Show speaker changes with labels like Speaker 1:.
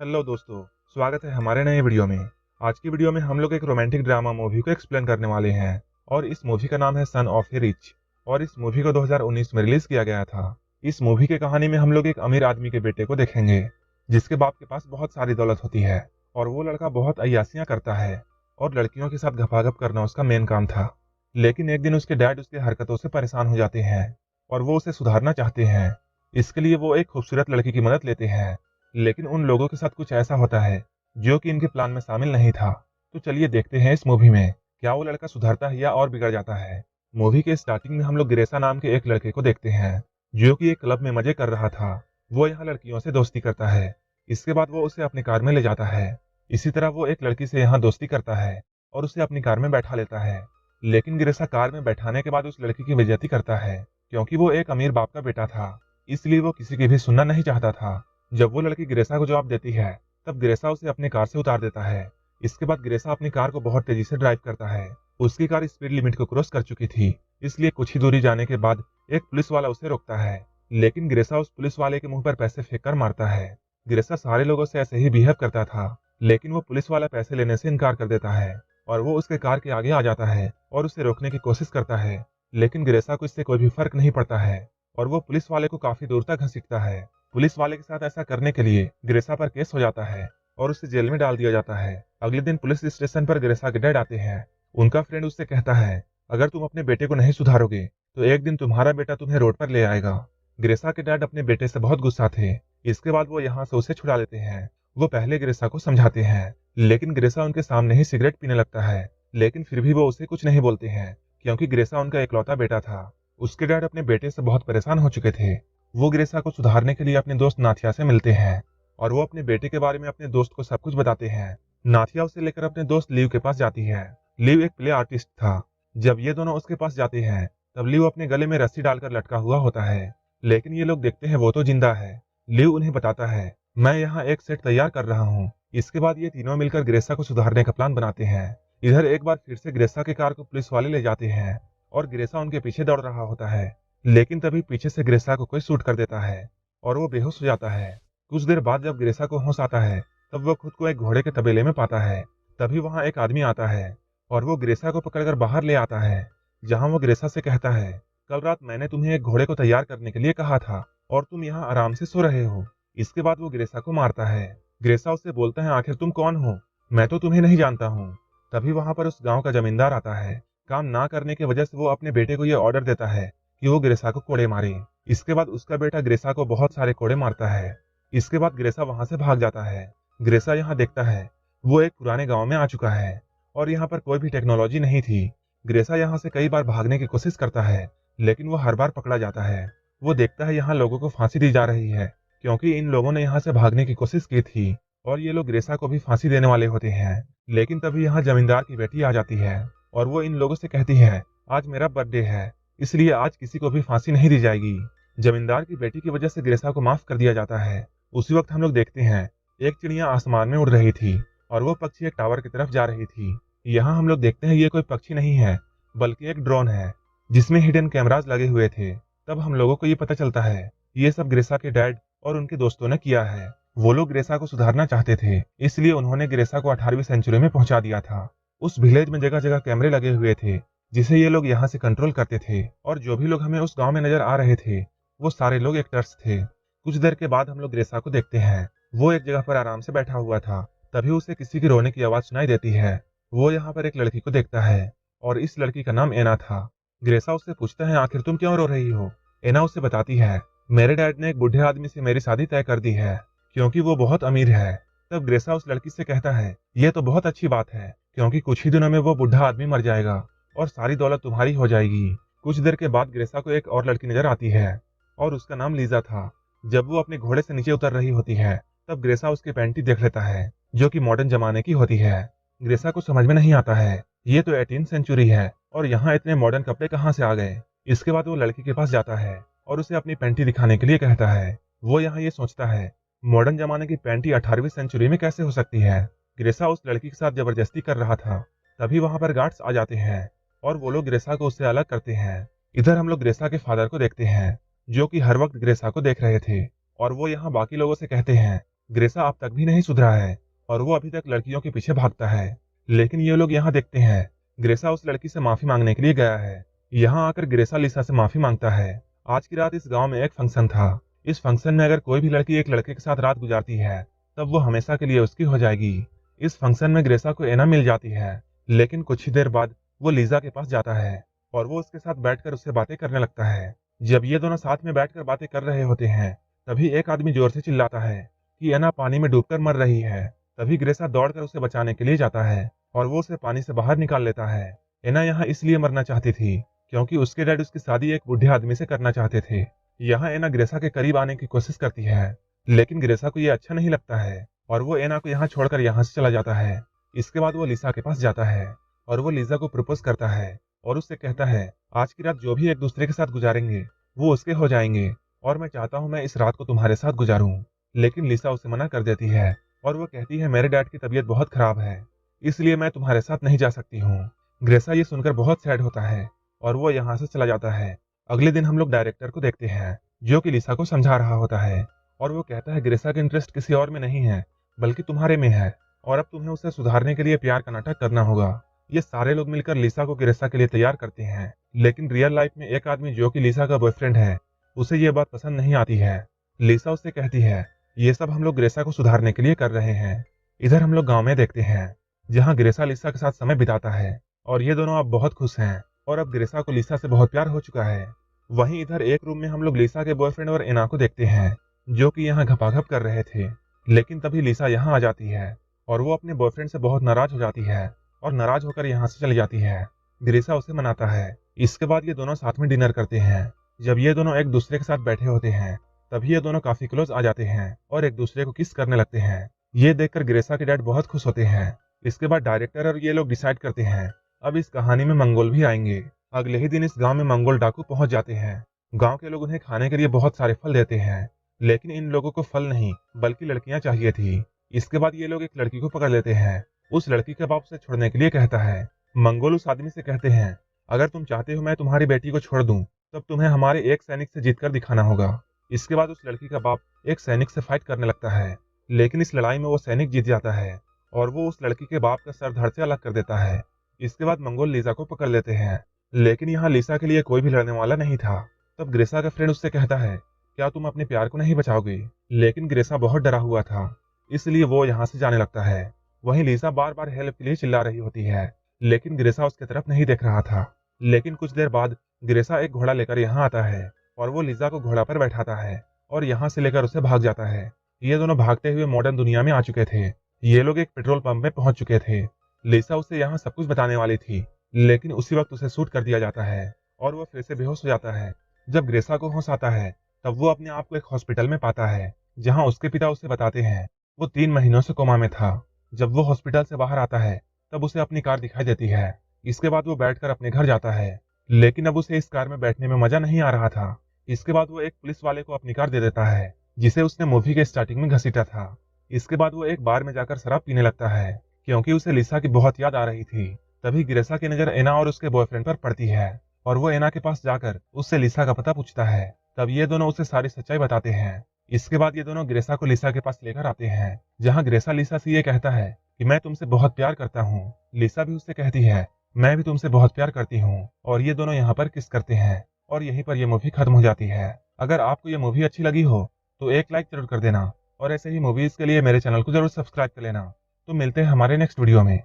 Speaker 1: Hello दोस्तों, स्वागत है हमारे नए वीडियो में। आज की वीडियो में हम लोग एक रोमांटिक ड्रामा मूवी को एक्सप्लेन करने वाले हैं और इस मूवी का नाम है सन ऑफ ए रिच और इस मूवी को 2019 में रिलीज किया गया था। इस मूवी की कहानी में हम लोग एक अमीर आदमी के बेटे को देखेंगे जिसके बाप के पास बहुत सारी दौलत होती है और वो लड़का बहुत अय्यासियां करता है और लड़कियों के साथ गपागप करना उसका मेन काम था। लेकिन एक दिन उसके डैड उसकी हरकतों से परेशान हो जाते हैं और वो उसे सुधारना चाहते हैं। इसके लिए वो एक खूबसूरत लड़की की मदद लेते हैं, लेकिन उन लोगों के साथ कुछ ऐसा होता है जो कि इनके प्लान में शामिल नहीं था। तो चलिए देखते हैं इस मूवी में क्या वो लड़का सुधरता है या और बिगड़ जाता है। मूवी के स्टार्टिंग में हम लोग ग्रेसा नाम के एक लड़के को देखते हैं जो कि एक क्लब में मजे कर रहा था। वो यहाँ लड़कियों से दोस्ती करता है। इसके बाद वो उसे अपनी कार में ले जाता है। इसी तरह वो एक लड़की से यहाँ दोस्ती करता है और उसे अपनी कार में बैठा लेता है। लेकिन ग्रेसा कार में बैठाने के बाद उस लड़की की बेइज्जती करता है क्योंकि वो एक अमीर बाप का बेटा था, इसलिए वो किसी की भी सुनना नहीं चाहता था। जब वो लड़की ग्रेसा को जवाब देती है तब ग्रेसा उसे अपनी कार से उतार देता है। इसके बाद ग्रेसा अपनी कार को बहुत तेजी से ड्राइव करता है। उसकी कार स्पीड लिमिट को क्रॉस कर चुकी थी, इसलिए कुछ ही दूरी जाने के बाद एक पुलिस वाला उसे रोकता है। लेकिन ग्रेसा उस पुलिस वाले के मुंह पर पैसे फेंक कर मारता है। ग्रेसा सारे लोगों से ऐसे ही बिहेव करता था, लेकिन वो पुलिस वाला पैसे लेने से इनकार कर देता है और वो उसके कार के आगे आ जाता है और उसे रोकने की कोशिश करता है। लेकिन ग्रेसा को इससे कोई भी फर्क नहीं पड़ता है और वो पुलिस वाले को काफी दूर तक घसीटता है। पुलिस वाले के साथ ऐसा करने के लिए ग्रेसा पर केस हो जाता है और उसे जेल में डाल दिया जाता है। अगले दिन पुलिस स्टेशन पर ग्रेसा के डैड आते हैं। उनका फ्रेंड उससे कहता है, अगर तुम अपने बेटे को नहीं सुधारोगे तो एक दिन तुम्हारा बेटा तुम्हें रोड पर ले आएगा। ग्रेसा के डैड अपने बेटे से बहुत गुस्सा थे। इसके बाद वो यहाँ से उसे छुड़ा लेते हैं। वो पहले ग्रेसा को समझाते हैं, लेकिन ग्रेसा उनके सामने ही सिगरेट पीने लगता है। लेकिन फिर भी वो उसे कुछ नहीं बोलते हैं क्योंकि ग्रेसा उनका इकलौता बेटा था। उसके डैड अपने बेटे से बहुत परेशान हो चुके थे। वो ग्रेसा को सुधारने के लिए अपने दोस्त नाथिया से मिलते हैं और वो अपने बेटे के बारे में अपने दोस्त को सब कुछ बताते हैं। नाथिया उसे लेकर अपने दोस्त लीव के पास जाती है। लीव एक प्ले आर्टिस्ट था। जब ये दोनों उसके पास जाते हैं तब लीव अपने गले में रस्सी डालकर लटका हुआ होता है, लेकिन ये लोग देखते हैं वो तो जिंदा है। लीव उन्हें बताता है, मैं यहाँ एक सेट तैयार कर रहा हूँ। इसके बाद ये तीनों मिलकर ग्रेसा को सुधारने का प्लान बनाते हैं। इधर एक बार फिर से ग्रेसा की कार को पुलिस वाले ले जाते हैं और ग्रेसा उनके पीछे दौड़ रहा होता है। लेकिन तभी पीछे से ग्रेसा को कोई शूट कर देता है और वो बेहोश हो जाता है। कुछ देर बाद जब ग्रेसा को होश आता है तब वो खुद को एक घोड़े के तबेले में पाता है। तभी वहां एक आदमी आता है और वो ग्रेसा को पकड़कर बाहर ले आता है, जहां वो ग्रेसा से कहता है, कल रात मैंने तुम्हें एक घोड़े को तैयार करने के लिए कहा था और तुम यहाँ आराम से सो रहे हो। इसके बाद वो ग्रेसा को मारता है। ग्रेसा उससे बोलता है, आखिर तुम कौन हो, मैं तो तुम्हें नहीं जानता हूँ। तभी वहां पर उस गांव का जमींदार आता है। काम ना करने की वजह से वो अपने बेटे को यह ऑर्डर देता है कि वो ग्रेसा को कोड़े मारे। इसके बाद उसका बेटा ग्रेसा को बहुत सारे कोड़े मारता है। इसके बाद ग्रेसा वहां से भाग जाता है। ग्रेसा यहाँ देखता है वो एक पुराने गांव में आ चुका है और यहाँ पर कोई भी टेक्नोलॉजी नहीं थी। ग्रेसा यहाँ से कई बार भागने की कोशिश करता है, लेकिन वो हर बार पकड़ा जाता है। वो देखता है यहाँ लोगों को फांसी दी जा रही है क्योंकि इन लोगों ने यहाँ से भागने की कोशिश की थी और ये लोग ग्रेसा को भी फांसी देने वाले होते हैं। लेकिन तभी यहाँ जमींदार की बेटी आ जाती है और वो इन लोगों से कहती है, आज मेरा बर्थडे है, इसलिए आज किसी को भी फांसी नहीं दी जाएगी। जमींदार की बेटी की वजह से ग्रेसा को माफ कर दिया जाता है। उसी वक्त हम लोग देखते हैं एक चिड़िया आसमान में उड़ रही थी और वो पक्षी एक टावर की तरफ जा रही थी। यहाँ हम लोग देखते हैं ये कोई पक्षी नहीं है बल्कि एक ड्रोन है जिसमें हिडन कैमराज लगे हुए थे। तब हम लोगों को ये पता चलता है ये सब ग्रेसा के डैड और उनके दोस्तों ने किया है। वो लोग ग्रेसा को सुधारना चाहते थे, इसलिए उन्होंने ग्रेसा को 18वीं सेंचुरी में पहुंचा दिया था। उस विलेज में जगह जगह कैमरे लगे हुए थे जिसे ये लोग यहाँ से कंट्रोल करते थे और जो भी लोग हमें उस गांव में नजर आ रहे थे वो सारे लोग एक्टर्स थे। कुछ देर के बाद हम लोग ग्रेसा को देखते हैं। वो एक जगह पर आराम से बैठा हुआ था। तभी उसे किसी की रोने की आवाज सुनाई देती है। वो यहाँ पर एक लड़की को देखता है और इस लड़की का नाम एना था। ग्रेसा उससे पूछता है, आखिर तुम क्यों रो रही हो। एना उसे बताती है, मेरे डैड ने एक बूढ़े आदमी से मेरी शादी तय कर दी है क्योंकि वो बहुत अमीर है। तब ग्रेसा उस लड़की से कहता है, ये तो बहुत अच्छी बात है क्योंकि कुछ ही दिनों में वो बूढ़ा आदमी मर जाएगा और सारी दौलत तुम्हारी हो जाएगी। कुछ देर के बाद ग्रेसा को एक और लड़की नजर आती है और उसका नाम लीजा था। जब वो अपने घोड़े से नीचे उतर रही होती है तब ग्रेसा उसकी पैंटी देख लेता है जो कि मॉडर्न जमाने की होती है। ग्रेसा को समझ में नहीं आता है ये तो 18th सेंचुरी है और यहाँ इतने मॉडर्न कपड़े कहाँ से आ गए। इसके बाद वो लड़की के पास जाता है और उसे अपनी पैंटी दिखाने के लिए कहता है। वो यहाँ ये सोचता है मॉडर्न जमाने की पैंटी 18वीं सेंचुरी में कैसे हो सकती है। ग्रेसा उस लड़की के साथ जबरदस्ती कर रहा था। तभी वहां पर गार्ड्स आ जाते हैं और वो लोग ग्रेसा को उससे अलग करते हैं। इधर हम लोग ग्रेसा के फादर को देखते हैं जो कि हर वक्त ग्रेसा को देख रहे थे और वो यहाँ बाकी लोगों से कहते हैं, ग्रेसा अब तक भी नहीं सुधरा है और वो अभी तक लड़कियों के पीछे भागता है। लेकिन ये लोग यहाँ देखते हैं ग्रेसा उस लड़की से माफी मांगने के लिए गया है। यहाँ आकर ग्रेसा लिसा से माफी मांगता है। आज की रात इस गांव में एक फंक्शन था। इस फंक्शन में अगर कोई भी लड़की एक लड़के के साथ रात गुजारती है तब वो हमेशा के लिए उसकी हो जाएगी। इस फंक्शन में ग्रेसा को एना मिल जाती है, लेकिन कुछ ही देर बाद वो लिजा के पास जाता है और वो उसके साथ बैठकर उससे बातें करने लगता है। जब ये दोनों साथ में बैठकर बातें कर रहे होते हैं तभी एक आदमी जोर से चिल्लाता है कि एना पानी में डूबकर मर रही है। तभी ग्रेसा दौड़कर उसे बचाने के लिए जाता है और वो उसे पानी से बाहर निकाल लेता है। एना यहाँ इसलिए मरना चाहती थी क्योंकि उसके डैड उसकी शादी एक बूढ़े आदमी से करना चाहते थे। यहाँ एना ग्रेसा के करीब आने की कोशिश करती है, लेकिन ग्रेसा को ये अच्छा नहीं लगता है और वो एना को यहाँ छोड़कर यहाँ से चला जाता है। इसके बाद वो लिसा के पास जाता है और वो लिजा को प्रपोज करता है और उससे कहता है आज की रात जो भी एक दूसरे के साथ गुजारेंगे वो उसके हो जाएंगे और मैं चाहता हूँ मैं इस रात को तुम्हारे साथ गुजारूं। लेकिन लिसा उसे मना कर देती है और वो कहती है मेरे डैड की तबीयत बहुत खराब है, इसलिए मैं तुम्हारे साथ नहीं जा सकती हूँ। ग्रेसा ये सुनकर बहुत सैड होता है और वो यहाँ से चला जाता है। अगले दिन हम लोग डायरेक्टर को देखते हैं जो कि लिसा को समझा रहा होता है और वो कहता है ग्रेसा का इंटरेस्ट किसी और में नहीं है बल्कि तुम्हारे में है और अब तुम्हें उसे सुधारने के लिए प्यार का नाटक करना होगा। ये सारे लोग मिलकर लिसा को ग्रेसा के लिए तैयार करते हैं, लेकिन रियल लाइफ में एक आदमी जो कि लिसा का बॉयफ्रेंड है उसे ये बात पसंद नहीं आती है। लिसा उससे कहती है ये सब हम लोग ग्रेसा को सुधारने के लिए कर रहे हैं। इधर हम लोग गांव में देखते हैं जहां ग्रेसा लिसा के साथ समय बिताता है और ये दोनों अब बहुत खुश हैं और अब ग्रेसा को लिसा से बहुत प्यार हो चुका है। वहीं इधर एक रूम में हम लोग लिसा के बॉयफ्रेंड और एना को देखते हैं जो कि यहाँ घपाघप कर रहे थे। लेकिन तभी लिसा यहाँ आ जाती है और वो अपने बॉयफ्रेंड से बहुत नाराज हो जाती है और नाराज होकर यहाँ से चली जाती है। ग्रेसा उसे मनाता है। इसके बाद ये दोनों साथ में डिनर करते हैं। जब ये दोनों एक दूसरे के साथ बैठे होते हैं तभी ये दोनों काफी क्लोज आ जाते हैं और एक दूसरे को किस करने लगते हैं। ये देखकर ग्रेसा के डैड बहुत खुश होते हैं। इसके बाद डायरेक्टर और ये लोग डिसाइड करते हैं अब इस कहानी में मंगोल भी आएंगे। अगले ही दिन इस गांव में मंगोल डाकू पहुंच जाते हैं। गांव के लोग उन्हें खाने के लिए बहुत सारे फल देते हैं, लेकिन इन लोगों को फल नहीं बल्कि लड़कियां चाहिए थी। इसके बाद ये लोग एक लड़की को पकड़ लेते हैं। उस लड़की के बाप उसे छोड़ने के लिए कहता है। मंगोल उस आदमी से कहते हैं अगर तुम चाहते हो मैं तुम्हारी बेटी को छोड़ दूं तब तुम्हें हमारे एक सैनिक से जीतकर दिखाना होगा। इसके बाद उस लड़की का बाप एक सैनिक से फाइट करने लगता है, लेकिन इस लड़ाई में वो सैनिक जीत जाता है और वो उस लड़की के बाप का सर धड़ से अलग कर देता है। इसके बाद मंगोल लिसा को पकड़ लेते हैं, लेकिन यहाँ लिसा के लिए कोई भी लड़ने वाला नहीं था। तब ग्रेसा का फ्रेंड उससे कहता है क्या तुम अपने प्यार को नहीं बचाओगे, लेकिन ग्रेसा बहुत डरा हुआ था इसलिए वो यहाँ से जाने लगता है। वहीं लिसा बार बार हेल्प के लिए चिल्ला रही होती है, लेकिन ग्रेसा उसकी तरफ नहीं देख रहा था। लेकिन कुछ देर बाद ग्रेसा एक घोड़ा लेकर यहाँ आता है और वो लिजा को घोड़ा पर बैठाता है और यहाँ से लेकर उसे भाग जाता है। ये दोनों भागते हुए मॉडर्न दुनिया में आ चुके थे। ये लोग एक पेट्रोल पंप में पहुंच चुके थे। लिसा उसे यहाँ सब कुछ बताने वाली थी, लेकिन उसी वक्त उसे शूट कर दिया जाता है और वो फिर से बेहोश हो जाता है। जब ग्रेसा को होश आता है तब वो अपने आप को एक हॉस्पिटल में पाता है जहाँ उसके पिता उसे बताते हैं वो 3 महीनों से कोमा में था। जब वो हॉस्पिटल से बाहर आता है तब उसे अपनी कार दिखाई देती है। इसके बाद वो बैठकर अपने घर जाता है, लेकिन अब उसे इस कार में बैठने में मजा नहीं आ रहा था। इसके बाद वो एक पुलिस वाले को अपनी कार दे देता है जिसे उसने मूवी के स्टार्टिंग में घसीटा था। इसके बाद वो एक बार में जाकर शराब पीने लगता है क्योंकि उसे लिसा की बहुत याद आ रही थी। तभी ग्रेसा की नजर एना और उसके बॉयफ्रेंड पर पड़ती है और वो एना के पास जाकर उससे लिसा का पता पूछता है। तब ये दोनों उसे सारी सच्चाई बताते हैं। इसके बाद ये दोनों ग्रेसा को लिसा के पास लेकर आते हैं जहाँ ग्रेसा लिसा से ये कहता है कि मैं तुमसे बहुत प्यार करता हूँ। लिसा भी उससे कहती है मैं भी तुमसे बहुत प्यार करती हूँ और ये दोनों यहाँ पर किस करते हैं और यहीं पर ये मूवी खत्म हो जाती है। अगर आपको ये मूवी अच्छी लगी हो तो एक लाइक जरूर कर देना और ऐसे ही मूवीज के लिए मेरे चैनल को जरूर सब्सक्राइब कर लेना। तो मिलते हैं हमारे नेक्स्ट वीडियो में।